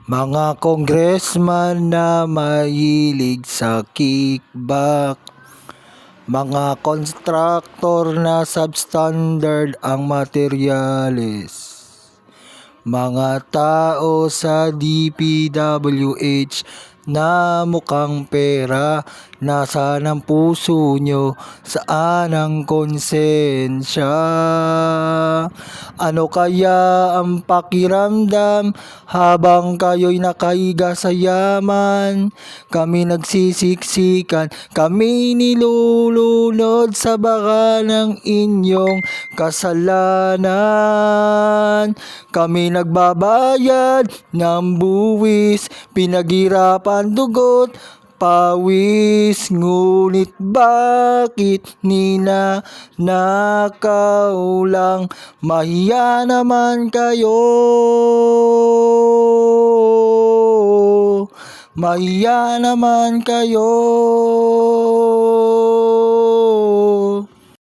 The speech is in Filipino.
Mga congressman na mahilig sa kickback, mga kontraktor na substandard ang materyales, mga tao sa DPWH na mukhang pera, nasaan ang puso nyo, saan ang konsensya? Ano kaya ang pakiramdam habang kayo'y nakahiga sa yaman? Kami nagsisiksikan, kami nilulunod sa baka ng inyong kasalanan. Kami nagbabayad ng buwis, pinaghirapan dugot, pawis, ngunit bakit ninanakaw lang? Mahiya naman kayo, mahiya naman kayo.